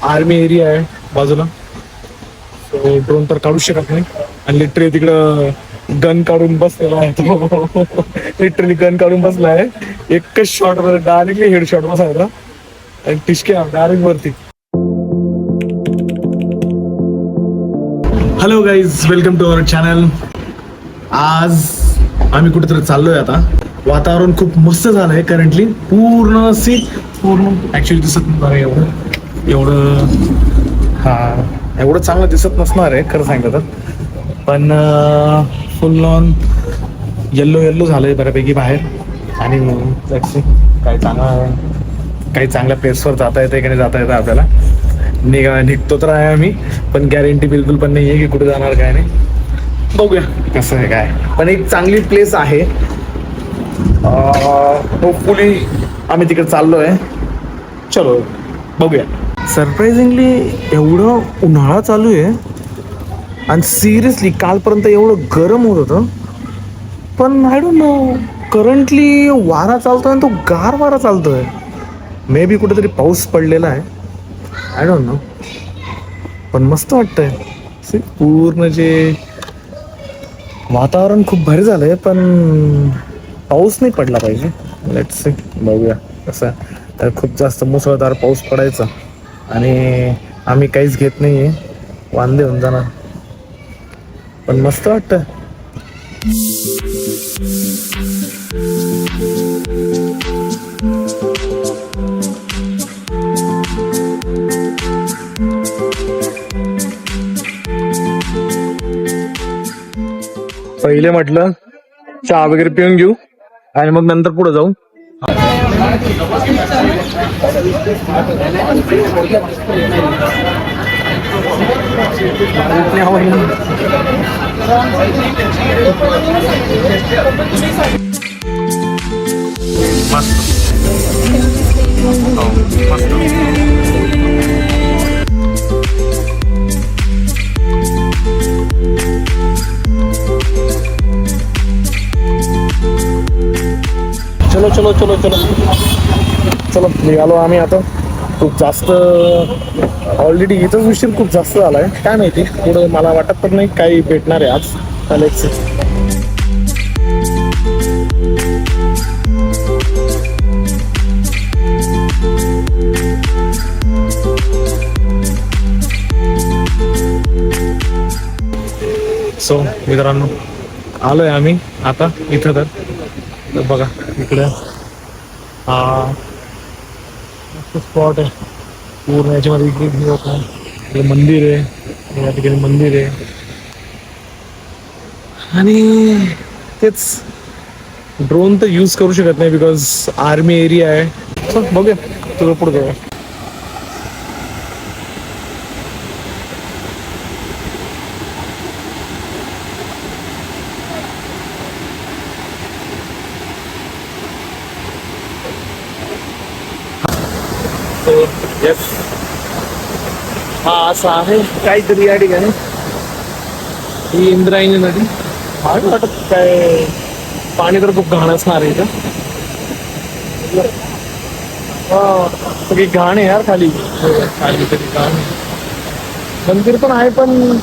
Army area आहे बाजूला. So drone तर काढू शकत नाही. आणि लिटरली तिकडं गन काढून बसलेला आहे तो. लिटरली गन काढून बसला आहे. एकच शॉट वर डायरेक्टली हेड शॉट बसायला आणि टिशक्या डायरेक्ट वरती. Hello guys, welcome to our channel. आज आम्ही कुठेतरी चाललोय. आता वातावरण खूप मस्त झालंय करंटली. पूर्ण ऍक्च्युली दिसत नाही एवढं एवढं चांगलं दिसत नसणार आहे खरं सांगितलं तर. पण फुल ऑन येल्लो झालंय बऱ्यापैकी बाहेर. आणि काही चांगल्या प्लेसवर जाता येते की नाही जाता येतं आपल्याला. निघतो तर आहे आम्ही, पण गॅरंटी बिलकुल पण नाही आहे की कुठे जाणार काय नाही. बघूया कसं आहे काय. पण एक चांगली प्लेस आहे. होपफुली आम्ही तिकडे चाललोय. चलो बघूया. सरप्राइझिंगली एवढं उन्हाळा चालू आहे आणि सिरियसली कालपर्यंत एवढं गरम होत होतं. पण आय डोंट नो, करंटली वारा चालतोय आणि तो गार वारा चालतोय. मे बी कुठेतरी पाऊस पडलेला आहे. आय डोंट नो, पण मस्त वाटतंय. पूर्ण जे वातावरण खूप भारी झालंय, पण पाऊस नाही पडला पाहिजे. लेट्स सी, बघूया कसं. तर खूप जास्त मुसळधार पाऊस पडायचा आणि आम्ही काहीच घेत नाहीये, वांदे होऊन जाणार. पण मस्त वाटतं. पहिले म्हटलं चहा वगैरे पिऊन घेऊ आणि मग नंतर पुढे जाऊ. चलो चलो चलो चलो चलो निघालो आम्ही आता. खूप जास्त ऑलरेडी इथंच उशीर खूप जास्त झालाय. काय माहिती पुढे मला वाटत पण नाही काही भेटणार आहे आज. सो मित्रांनो, आलोय आम्ही आता इथं. तर बघा इकडे स्पॉट आहे. पूर्ण याच्यामध्ये इकडे मंदिर आहे. या ठिकाणी मंदिर आहे आणि तेच ड्रोन तर यूज करू शकत नाही बिकॉज आर्मी एरिया आहे. चल बघूया तुझं पुढे जाऊया. येस, हा असं आहे काहीतरी या ठिकाणी. ही इंद्रायणी नदी. वाटत काय पाणी तर खूप घाण असणार आहे इथं. सगळी घाण आहे यार खाली. खाली तरी घाण. मंदिर पण आहे पण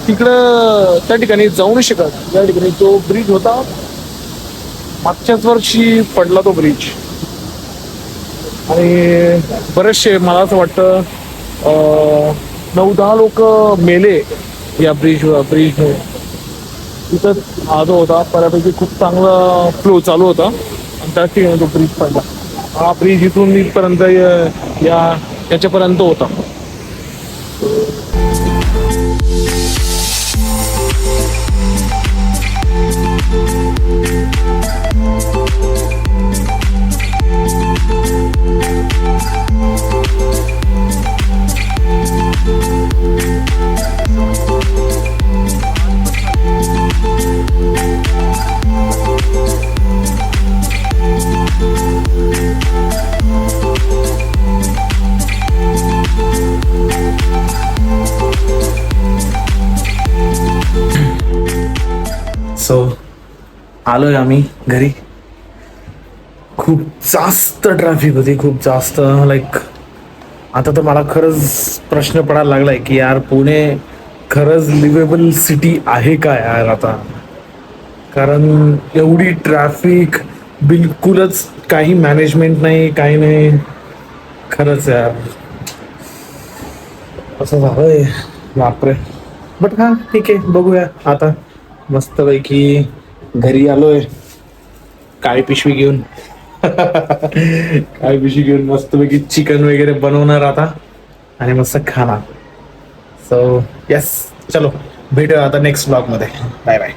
तिकडं त्या ठिकाणी जाऊ नाही शकत. या ठिकाणी तो ब्रिज होता, मागच्याच वर्षी पडला तो ब्रिज. आणि बरेचसे मला असं वाटतं 9-10 लोक मेले या ब्रिजमुळे. तिथं हा जो होता बऱ्यापैकी खूप चांगला फ्लो चालू होता आणि त्या ठिकाणी तो ब्रिज पडला. हा ब्रिज इथून इथपर्यंत याच्यापर्यंत होता. सो आलोय आम्ही घरी. खूप जास्त ट्रॅफिक होती, खूप जास्त. लाईक आता तर मला खरंच प्रश्न पडायला लागलाय की यार पुणे खरंच लिव्हेबल सिटी आहे का यार आता. कारण एवढी ट्रॅफिक, बिलकुलच काही मॅनेजमेंट नाही, काही नाही. खरंच यार असं झालंय, बापरे. बट हा ठीक आहे, बघूया आता. मस्तपैकी घरी आलोय काळी पिशवी घेऊन. काळी पिशवी घेऊन मस्तपैकी चिकन वगैरे बनवणार आता आणि मस्त खाणार. सो येस, चलो भेटूया आता नेक्स्ट ब्लॉग मध्ये. Bye bye.